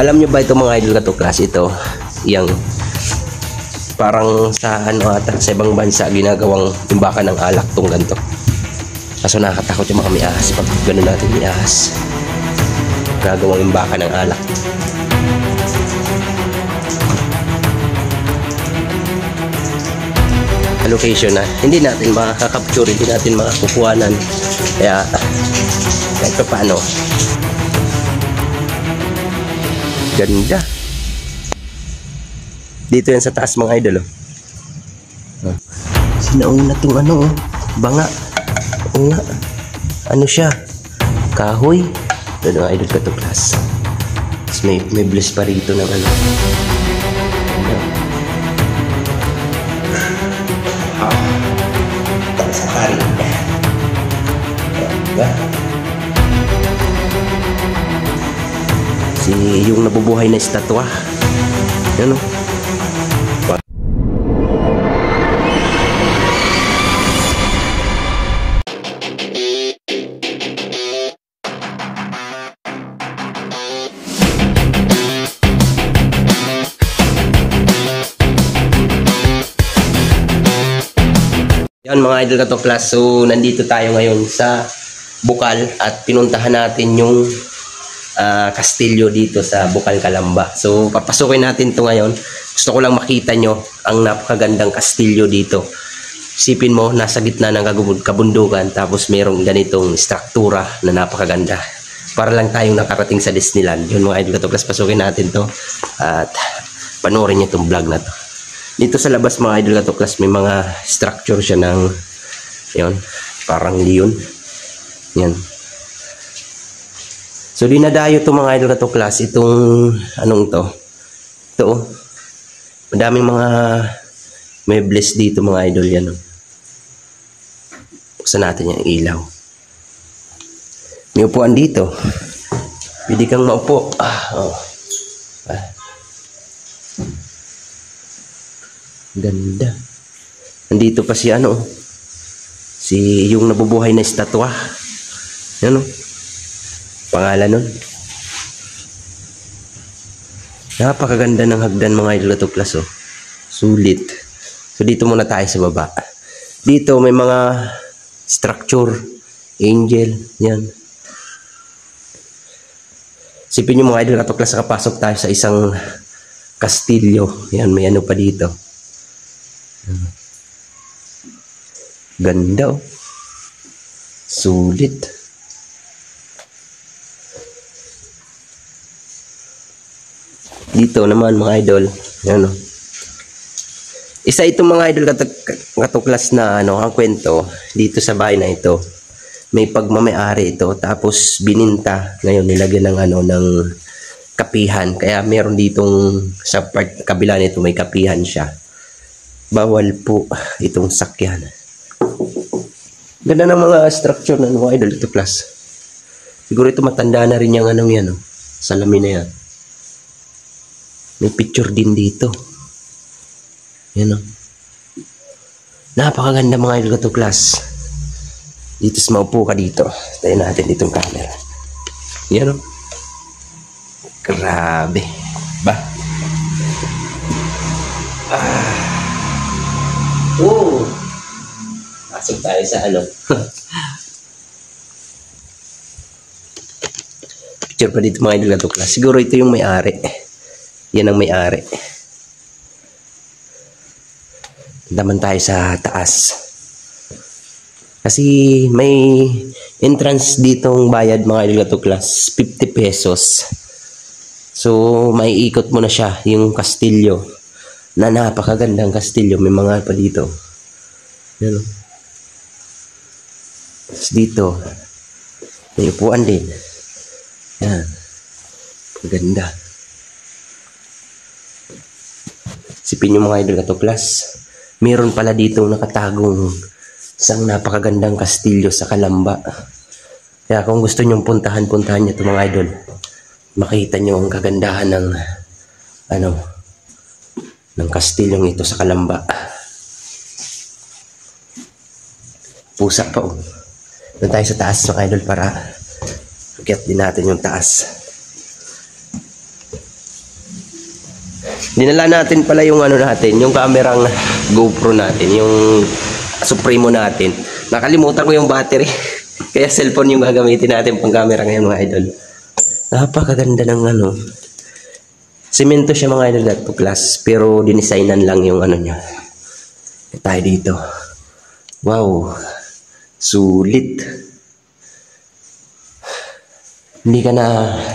Alam nyo ba ito mga idol katuklas, ito yung parang sa ano ata sa ibang bansa ginagawang imbakan ng alak tong ganito. Kaso nakakatakot yung mga may ahas pag gano'n natin may ahas. Gagawang imbakan ng alak. Location na hindi natin makakapture, hindi natin makakukuhanan, kaya kahit pa paano ganda dito yan sa taas mga idol. Sinauna tong ano, banga, oo nga, ano siya, kahoy. Ito mga idol katuklas, may bliss pa rito ng ano. Safari. Diba? Si yung nabubuhay na estatwa. Yan o. Yan mga idol katuklas, so nandito tayo ngayon sa Bukal at pinuntahan natin yung kastilyo dito sa Bukal, Calamba. So papasukin natin to ngayon. Gusto ko lang makita nyo ang napakagandang kastilyo dito. Isipin mo, nasa gitna ng kabundukan tapos mayroong ganitong struktura na napakaganda. Para lang tayong nakarating sa Disneyland. Yun mga idol katuklas, pasukin natin to at panoorin nyo itong vlog na to. Dito sa labas mga idol katuklas, may mga structure siya ng yun, parang leon. Yan. So dinadayo to mga idol katuklas, itong anong to. Ito oh. Madaming mga mebles dito mga idol yan oh. Buksan natin yung ilaw. May upuan dito. Pwede kang maupo. Ganda. Nandito pa si ano, si yung nabubuhay na estatwa. Yan o, pangalan nun. Napakaganda ng hagdan mga idol katuklas oh. Sulit. So dito muna tayo sa baba. Dito may mga structure, angel, yan. Sipin nyo mga idol katuklas, nakapasok tayo sa isang kastilyo. Yan, may ano pa dito. Ganda oh. Sulit. Dito naman mga idol, ano, isa itong mga idol katuklas na ano, ang kwento dito sa bahay na ito. May pagmamayari ito tapos bininta, ngayon nilagyan ng ano, ng kapihan. Kaya meron ditong sa part kabila nito may kapihan siya. Bawal po itong sakyan. Ganda ng mga structure ng mga idol katuklas. Siguro ito matanda na rin yung anong yan oh. Salamin na yan. May picture din dito. Yan o. Napakaganda mga idol katuklas. Dito sa maupo ka dito. Tayo natin itong camera. Yan o. Grabe. Ba? Oh. Pasok tayo sa ano. Picture pa dito mga idol katuklas. Siguro ito yung may-ari. Yan ang may-ari. Daman tayo sa taas. Kasi may entrance ditong bayad mga idol katuklas, 50 pesos. So may ikot mo na siya yung kastilyo. Na napakagandang kastilyo. May mga pa dito. Yan. Tapos dito may upuan din. Yan. Maganda. Sipin yung mga idol katuklas, meron pala dito nakatagong isang napakagandang kastilyo sa Calamba. Kaya kung gusto nyong puntahan nyo ito mga idol. Makita nyo ang kagandahan ng ano, ng kastilyong ito sa Calamba. Pusa pa oh. Doon tayo sa taas mga idol para akyat din natin yung taas. Dinala natin pala yung ano natin, yung kamerang GoPro natin, yung Supremo natin. Nakalimutan ko yung battery. Kaya cellphone yung gagamitin natin pang camera ngayon mga idol. Napakaganda ng ano. Semento siya mga idol at class, pero dinesignan lang yung ano niya. Tayo dito. Wow. Sulit. Hindi ka na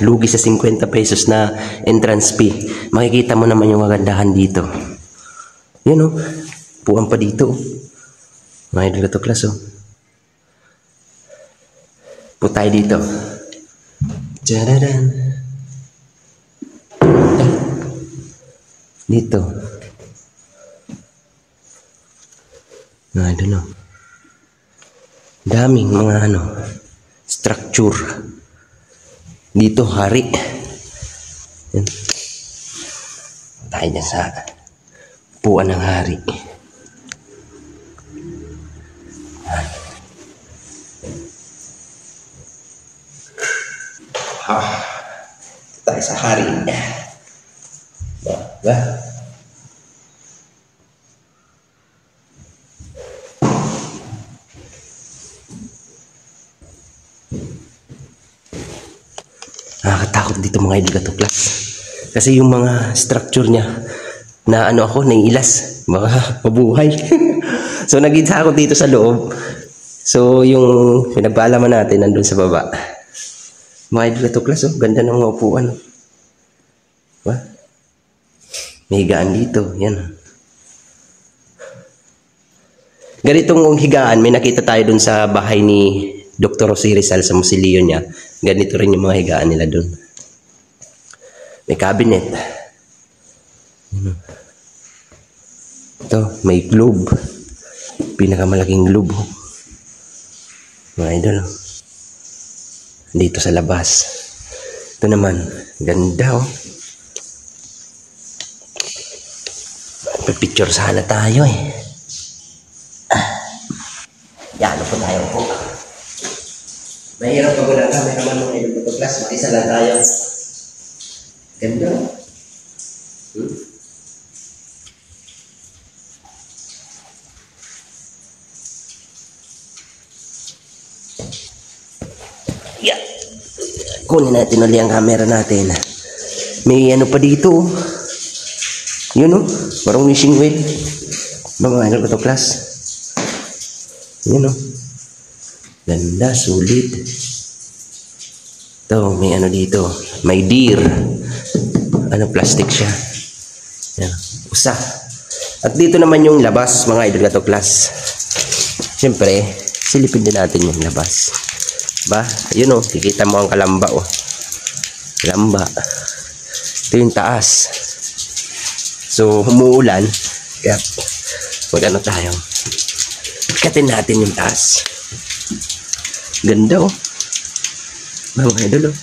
lugi sa 50 pesos na entrance fee. Makikita mo naman yung kagandahan dito. Yan o. Puwan pa dito. Mga idol ka to class o. Po tayo dito. Tadadaan. Dito. Mga idol o. Daming mga ano. Structure. Dito, hari. Yan. Tayo dyan sa puan ng hari. Tayo sa hari. Ba? Nakakatakot dito mga idol ka class. Kasi yung mga structure niya na ano ako, naiilas. Baka mabuhay. So nag-isa ako dito sa loob. So yung pinagpaalaman natin nandun sa baba. Mga idol ka class, oh, ganda ng mga upuan. Diba? May higaan dito. Yan. Ganitong higaan, may nakita tayo dun sa bahay ni Dr. Jose Rizal sa musilyo niya. Ganito rin yung mga higaan nila dun. May cabinet. Ito, may globe. Pinakamalaking globe. Mga idol. Dito sa labas. Ito naman, ganda oh. Picture sana tayo eh. Yan, po tayo po. Mahirap pag walang cameraman ng idol ko class. Mag-isa lang tayo. Ganda. Yeah. Kunin natin ulit ang camera natin. May ano pa dito. Yun o. Parang wishing well. Mga idol ko to class. Yun o. Ganda, sulit. Ito, may ano dito. May deer. Ano, plastic siya. Yan, usa. At dito naman yung labas, mga idol ka to class. Siyempre, silipin din natin yung labas. Ba? Yun o, kikita mo ang kalamba o. Kalamba. Ito yung taas. So, umuulan. Kaya, mag-ano tayo. Ikatin natin yung taas. Ganda oh. Mga idol oh.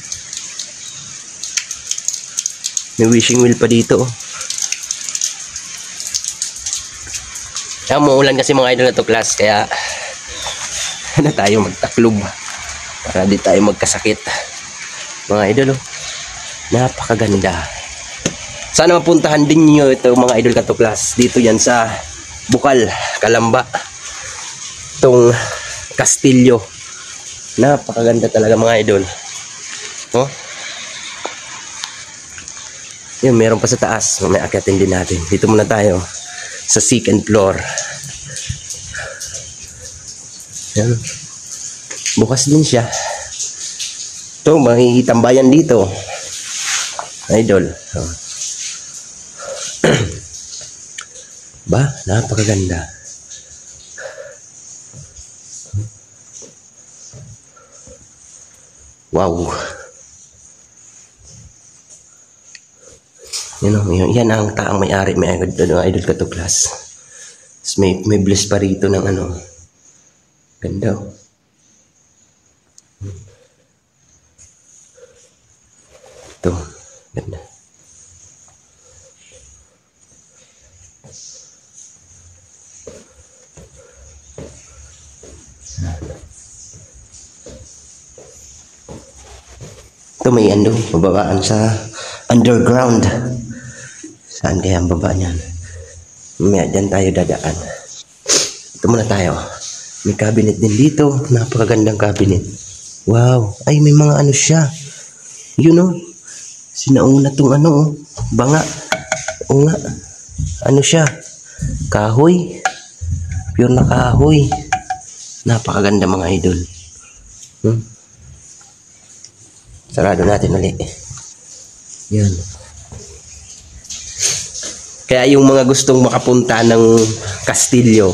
May wishing well pa dito oh. Kaya umuulan kasi mga idol na to class. Kaya ano tayo magtaklob para di tayo magkasakit. Mga idol oh. Napakaganda. Sana mapuntahan din nyo ito mga idol ka to class. Dito yan sa Bukal, Calamba. Itong Kastilyo. Napakaganda talaga mga idol. Oh. Yun, meron pa sa taas. May akyatin din natin. Dito muna tayo sa second floor. Yan. Bukas din siya. Ito, makikitambayan dito. Idol. Oh. Ba, napakaganda. Wow. Yan ang taang may-ari, may idol ka to class. May bliss pa rito ng ano. Ganda. Ito, ganda. Ito may ano, bababaan sa underground. Saan kaya ang baba niyan? Mamaya dyan tayo dadaan. Ito muna tayo. May cabinet din dito. Napakagandang cabinet. Wow. Ay, may mga ano siya. Yun o. Sinauna tong ano o. Banga. O nga. Ano siya? Kahoy. Pure na kahoy. Napakaganda mga idol. Sarado natin ulit. Yan. Kaya yung mga gustong makapunta ng Kastilyo,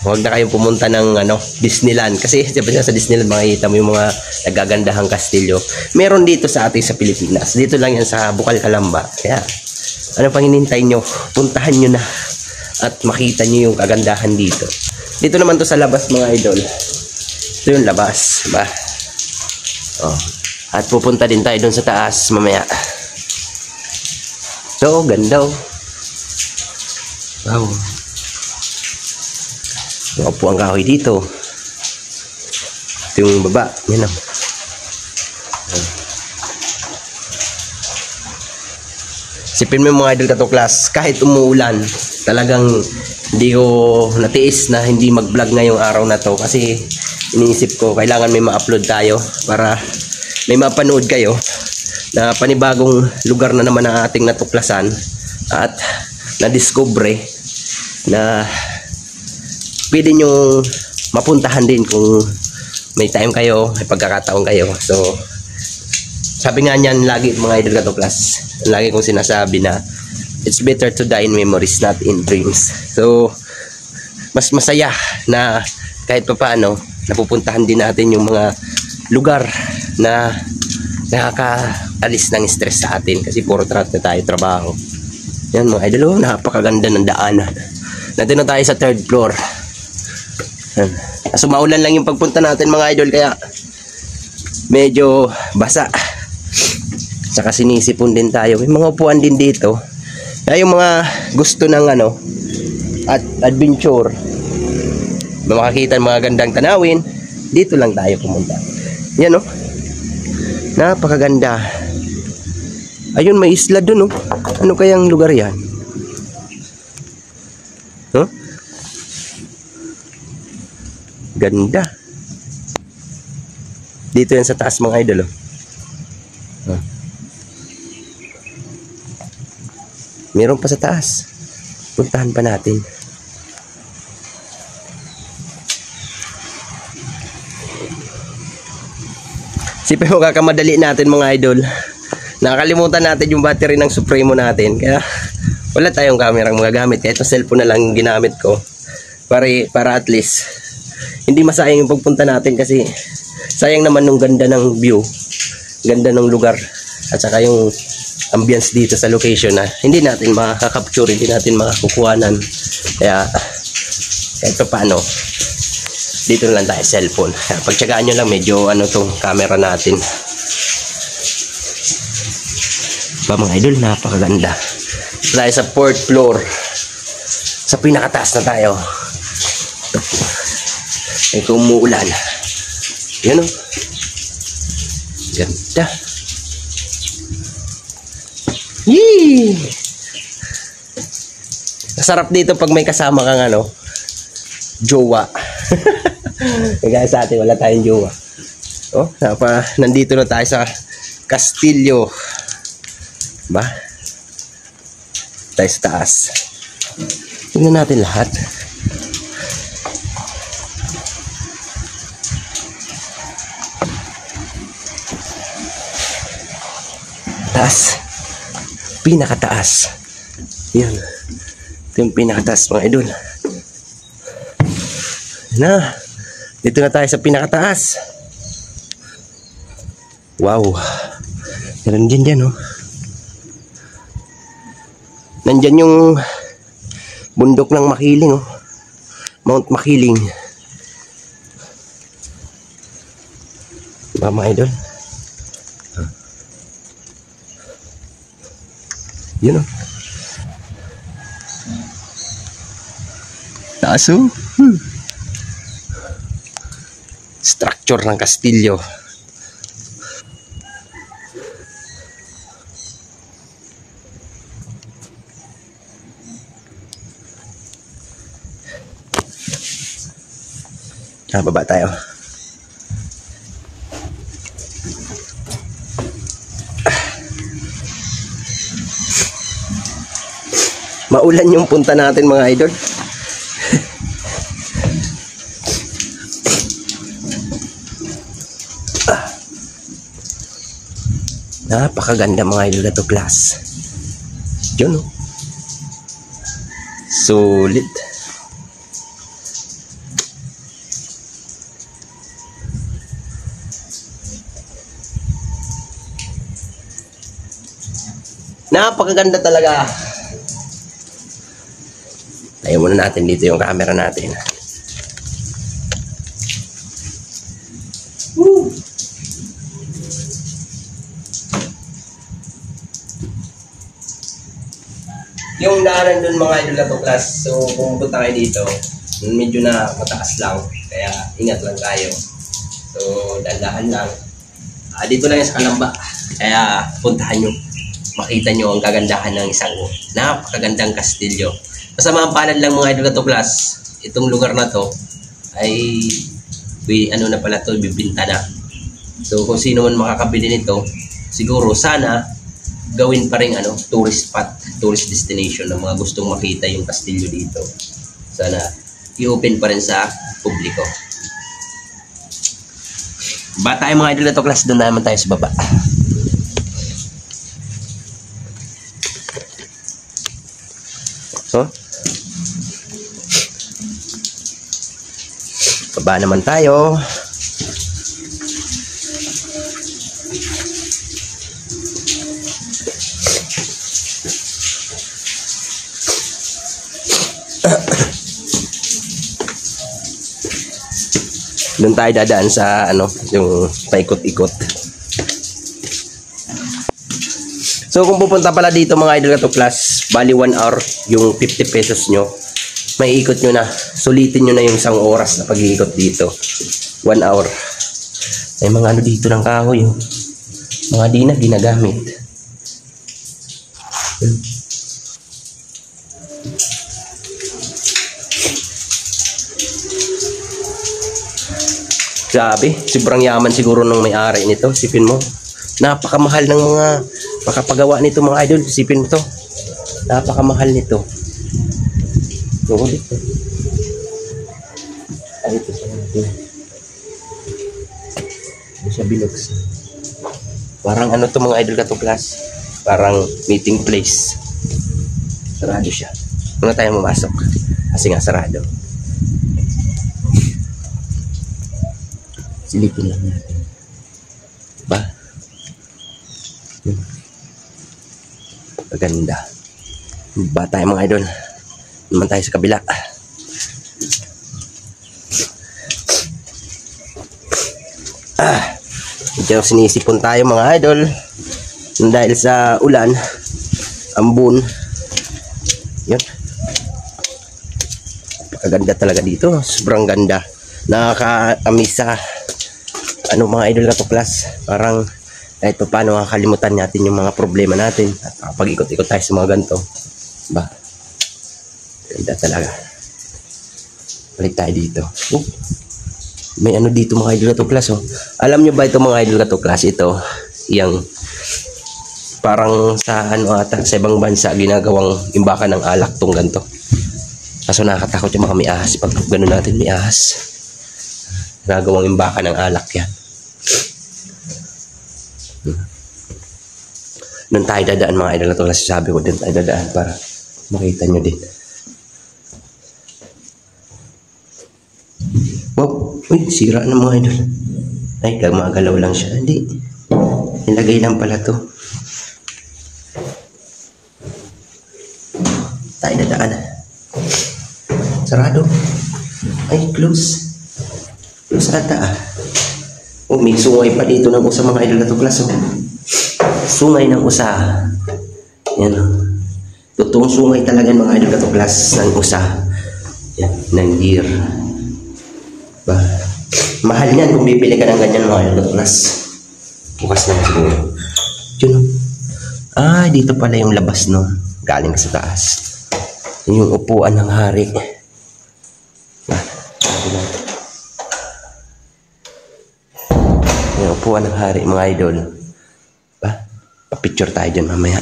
huwag na kayong pumunta ng Disneyland. Kasi sa Disneyland makikita mo yung mga nagagandahang kastilyo. Meron dito sa atin sa Pilipinas. Dito lang yan sa Bukal Calamba. Kaya ano pang hinihintay nyo? Puntahan nyo na at makita nyo yung kagandahan dito. Dito naman to sa labas mga idol. Ito yung labas. Ba? Oh. At pupunta din tayo doon sa taas mamaya. So, ganda oh. Wow. Maupo ang kahoy dito. Ito yung baba. Yan o. Sipin mo yung mga idol katuklas. Kahit umuulan, talagang hindi ko natiis na hindi mag-vlog ngayong araw na to. Kasi iniisip ko, kailangan may ma-upload tayo para may mapanood kayo na panibagong lugar na naman ang ating natuklasan at na-discover na pwede nyo mapuntahan din kung may time kayo, may pagkakataon kayo. So, sabi nga niyan lagi mga idol katuklas, lagi kong sinasabi na it's better to die in memories, not in dreams. So, mas masaya na kahit pa paano, napupuntahan din natin yung mga lugar na nakakaalis ng stress sa atin kasi puro tayo trabaho. Yan mga idol, napakaganda ng daanan. Nandito na tayo sa 3rd floor. Sumaulan lang yung pagpunta natin mga idol kaya medyo basa. Saka sinisipon din tayo. May mga upuan din dito. Kaya yung mga gusto ng at adventure, makakita ng mga gandang tanawin, dito lang tayo pumunta. Yan o. Napakaganda. Ayun, may isla dun o. Ano kayang lugar yan? Huh? Ganda. Dito yan sa taas mga idol. Huh? Meron pa sa taas. Puntahan pa natin. Sipin mo kakamadali natin mga idol. Nakakalimutan natin yung battery ng Supremo natin. Kaya wala tayong kamerang magagamit. Kaya itong cellphone na lang ginamit ko. Para at least hindi masayang yung pagpunta natin kasi sayang naman nung ganda ng view. Ganda ng lugar. At saka yung ambience dito sa location na hindi natin makakapture, hindi natin makakukuhanan. Kaya kahit pa paano, dito na lang tayo cellphone. Pagtsagaan nyo lang, medyo tong camera natin. Ba mga idol, napakaganda. Tayo sa 4th floor. Sa pinakataas na tayo. Ay kung umuulan. Yan o. Ganda. Yee! Masarap dito pag may kasama kang jowa. Kaya sa atin wala tayong jowa. Oh, nandito na tayo sa Kastilyo. Ba? Tayo sa taas. Tingnan natin lahat. Taas. Pinakataas. Yan. Ito yung pinakataas mga idol. Dito na tayo sa pinakataas. Wow. Meron dyan oh. Nandyan yung bundok ng Makiling oh. Mount Makiling. Diba mga idol? Yun oh. Taas oh. Structure ng Kastilyo. Baba tayo. Maulan yung punta natin mga idol. Napakaganda mga idol na to class. Yun, oh. Solid. Napakaganda talaga. Tayo muna natin dito yung camera natin. Woo! Yung daanan dun mga idol na to class. So kung punta kayo dito, medyo na mataas lang. Kaya ingat lang tayo. So dandahan lang. Dito lang yung sa Kalamba. Kaya puntahan nyo. Makita nyo ang kagandahan ng isang napakagandang kastilyo. Masama ang palad lang mga idol na to class. Itong lugar na to ay ano na pala to, bibinta na. So kung sino man makakabili nito, siguro sana gawin pa rin tourist spot, tourist destination ng mga gustong makita yung kastilyo dito. Sana i-open pa rin sa publiko. Ba tayo mga idol na to class, doon naman tayo sa baba. So, baba naman tayo. Doon tayo dadaan sa yung paikot-ikot. So kung pupunta pala dito mga idol na to class, bali 1 hour yung 50 pesos nyo. May ikot nyo na. Sulitin nyo na yung 1 oras na pag-iikot dito. 1 hour. May mga dito ng kahoy. Mga di na ginagamit. Grabe, sobrang yaman siguro ng may-ari nito. Sipin mo, napakamahal ng mga makapagawa nito mga idol. Sipin mo to, napakamahal nito. Dito. Dito sa natin. Dito sa Bilox. Parang to mga idol ka to class. Parang meeting place. Sarado siya. Muna tayo mamasok. Kasi nga sarado. Silipin lang natin. Diba? Maganda. Ba tayo mga idol. Naman tayo sa kabila. Medyo sinisipon tayo mga idol. Dahil sa ulan, ambon. Yun. Napakaganda talaga dito. Sobrang ganda. Nakaka-amis sa mga idol ka to class. Parang kahit pa paano makakalimutan natin yung mga problema natin at pag ikot-ikot tayo sa mga ganito. Ba? Ganda talaga. Balik tayo dito. May dito mga idol ka to class. Alam nyo ba ito mga idol ka to class? Ito, yung parang sa ata sa ibang bansa ginagawang imbakan ng alak tong ganito. Kaso nakakatakot yung mga may ahas. Pag gano'n natin may ahas, nagawang imbakan ng alak yan. Doon tayo dadaan mga idol na to. Sabi ko din tayo dadaan para makita nyo din. Wow! Uy, sira na mga idol. Ay, gumagalaw lang siya. Hindi. Nilagay lang pala to. Tayo dadaan. Sarado. Ay, close. Close ata may sungay pa dito ng usa mga idol na to class. Sungay ng usa. Yan. Totoong sungay talaga mga idol na to class ng usa. Yan, ng deer. Ba, mahal niyan kung bibili ka ng ganyan mga idol na to class. Bukas na siguro. Yun. Dito pala yung labas no. Galing sa taas. Yung upuan ng hari. Upuan ng hari, mga idol. Ba? Pa-picture tayo dyan mamaya.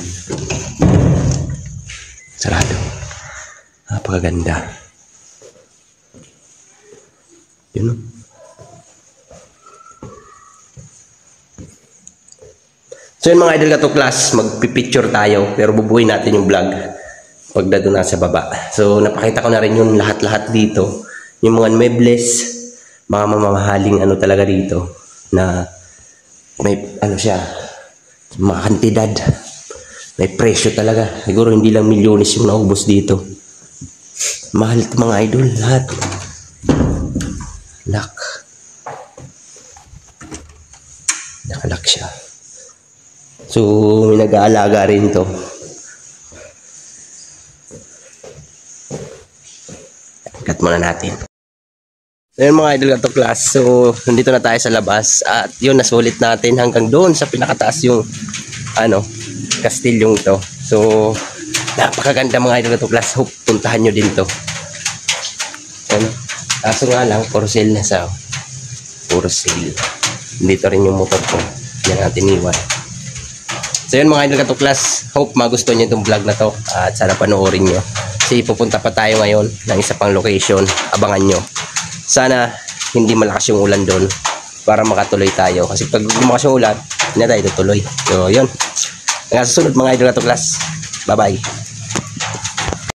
Sarado. Napakaganda. Yun o. So yun mga idol katuklas, magpipicture tayo pero bubuhay natin yung vlog pagdato na sa baba. So napakita ko na rin yung lahat-lahat dito. Yung mga mebles, mga mamahaling ano talaga dito na may ano siya, mga kantidad, may presyo talaga. Siguro hindi lang milyones yung naubos dito. Mahal ito mga idol, lahat. Lock. Nakalock siya. So, may nag-aalaga rin to. Cut muna natin. So, yun mga idol katuklas. So, nandito na tayo sa labas. At yun, nasulit natin hanggang doon sa pinakataas yung kastilyong to. So, napakaganda mga idol katuklas. Hope puntahan nyo din to. Yan. Kaso nga lang, for sale na sa for sale. Dito rin yung motor ko. Yan natin iwan. So yun mga idol katuklas, hope magustuhan nyo itong vlog na to at sana panoorin nyo. Kasi pupunta pa tayo ngayon ng isa pang location, abangan nyo. Sana hindi malakas yung ulan doon para makatuloy tayo. Kasi pag lumakas yung ulan, hindi na tayo tutuloy. So yun, hanggang sa sunod mga idol katuklas, bye bye.